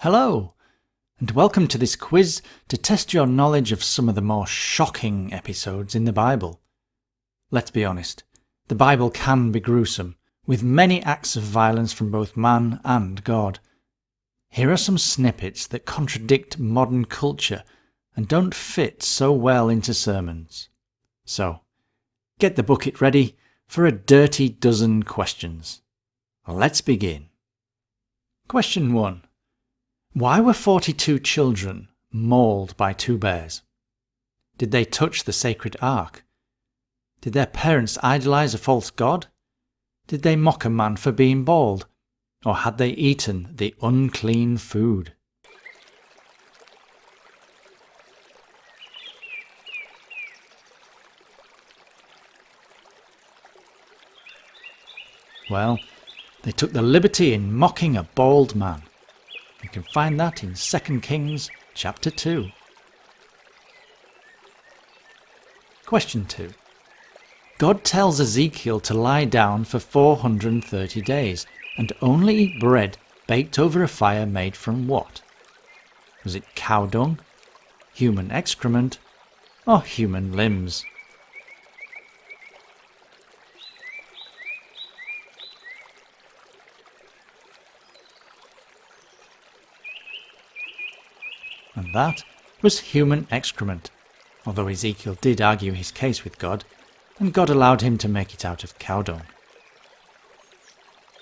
Hello, and welcome to this quiz to test your knowledge of some of the more shocking episodes in the Bible. Let's be honest, the Bible can be gruesome, with many acts of violence from both man and God. Here are some snippets that contradict modern culture and don't fit so well into sermons. So, get the bucket ready for a dirty dozen questions. Let's begin. Question 1. Why were 42 children mauled by 2 bears? Did they touch the sacred ark? Did their parents idolize a false god? Did they mock a man for being bald? Or had they eaten the unclean food? Well, they took the liberty in mocking a bald man. You can find that in 2 Kings chapter 2. Question 2. God tells Ezekiel to lie down for 430 days and only eat bread baked over a fire made from what? Was it cow dung, human excrement, or human limbs? And that was human excrement, although Ezekiel did argue his case with God, and God allowed him to make it out of cow dung.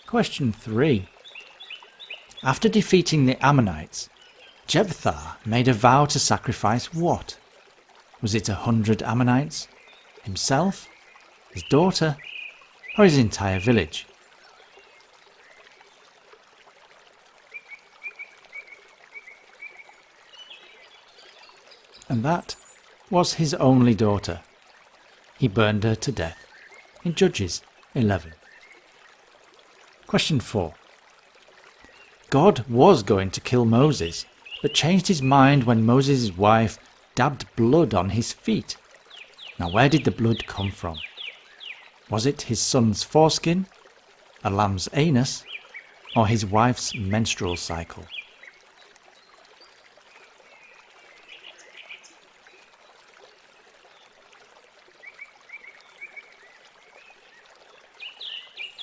Question 3. After defeating the Ammonites, Jephthah made a vow to sacrifice what? Was it 100 Ammonites, himself, his daughter, or his entire village? And that was his only daughter. He burned her to death in Judges 11. Question 4. God was going to kill Moses, but changed his mind when Moses' wife dabbed blood on his feet. Now where did the blood come from? Was it his son's foreskin, a lamb's anus, or his wife's menstrual cycle?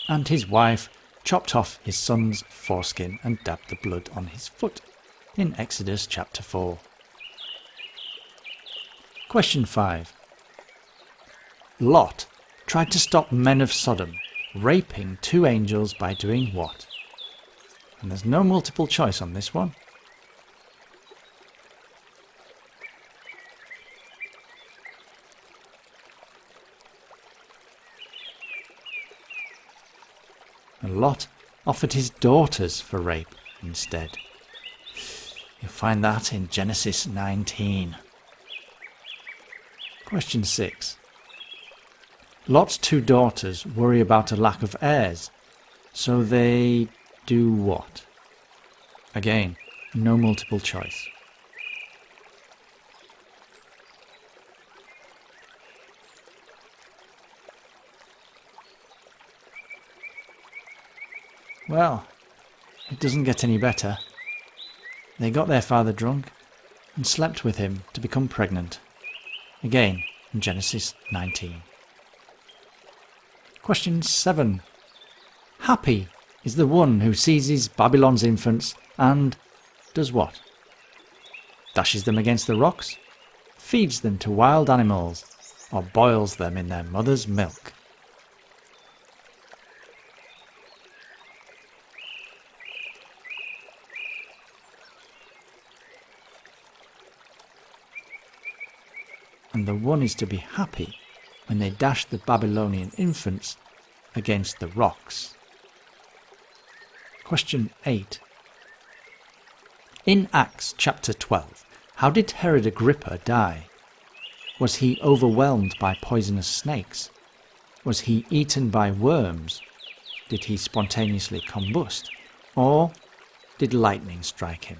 And his wife chopped off his son's foreskin and dabbed the blood on his foot in Exodus chapter 4. Question 5. Lot tried to stop men of Sodom raping 2 angels by doing what? And there's no multiple choice on this one. And Lot offered his daughters for rape instead. You'll find that in Genesis 19. Question 6. Lot's 2 daughters worry about a lack of heirs, so they do what? Again, no multiple choice. Well, it doesn't get any better. They got their father drunk and slept with him to become pregnant. Again in Genesis 19. Question 7. Happy is the one who seizes Babylon's infants and does what? Dashes them against the rocks, feeds them to wild animals, or boils them in their mother's milk. And the one is to be happy when they dash the Babylonian infants against the rocks. Question 8. In Acts chapter 12, how did Herod Agrippa die? Was he overwhelmed by poisonous snakes? Was he eaten by worms? Did he spontaneously combust? Or did lightning strike him?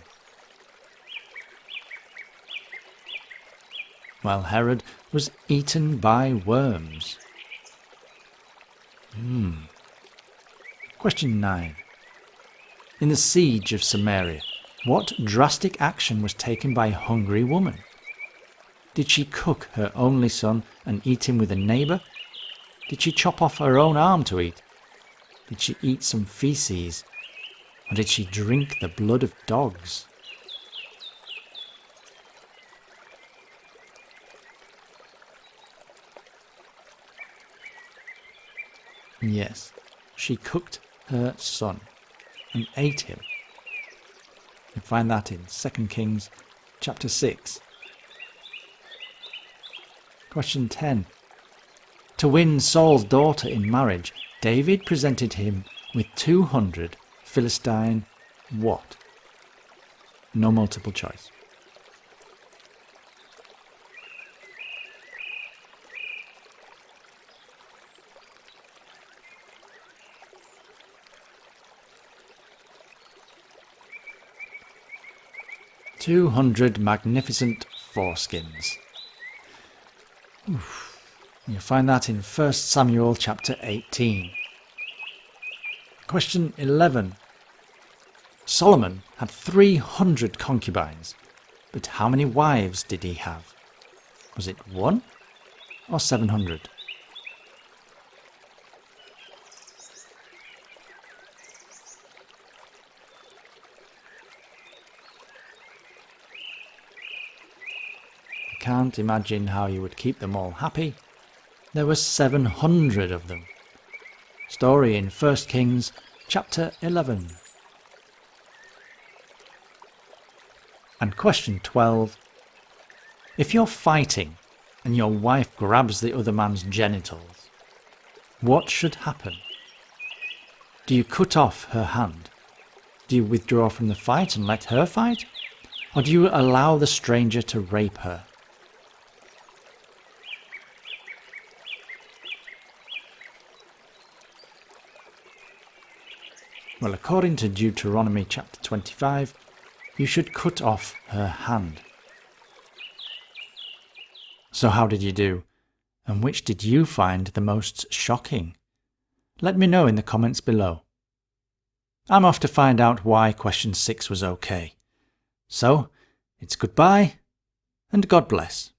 Well, Herod was eaten by worms. Question 9. In the siege of Samaria, What drastic action was taken by a hungry woman? Did she cook her only son and eat him with a neighbour? Did she chop off her own arm to eat? Did she eat some feces? Or did she drink the blood of dogs? Yes, she cooked her son and ate him. You find that in 2 Kings chapter 6. Question 10. To win Saul's daughter in marriage, David presented him with 200 Philistine what? No multiple choice. "200 magnificent foreskins." Oof. You'll find that in 1 Samuel chapter 18. Question 11. Solomon had 300 concubines, but how many wives did he have? Was it 1 or 700? I can't imagine how you would keep them all happy. There were 700 of them. Story in 1 Kings chapter 11. And question 12. If you're fighting and your wife grabs the other man's genitals, what should happen? Do you cut off her hand? Do you withdraw from the fight and let her fight? Or do you allow the stranger to rape her? Well, according to Deuteronomy chapter 25, you should cut off her hand. So how did you do? And which did you find the most shocking? Let me know in the comments below. I'm off to find out why question 6 was okay. So, it's goodbye and God bless.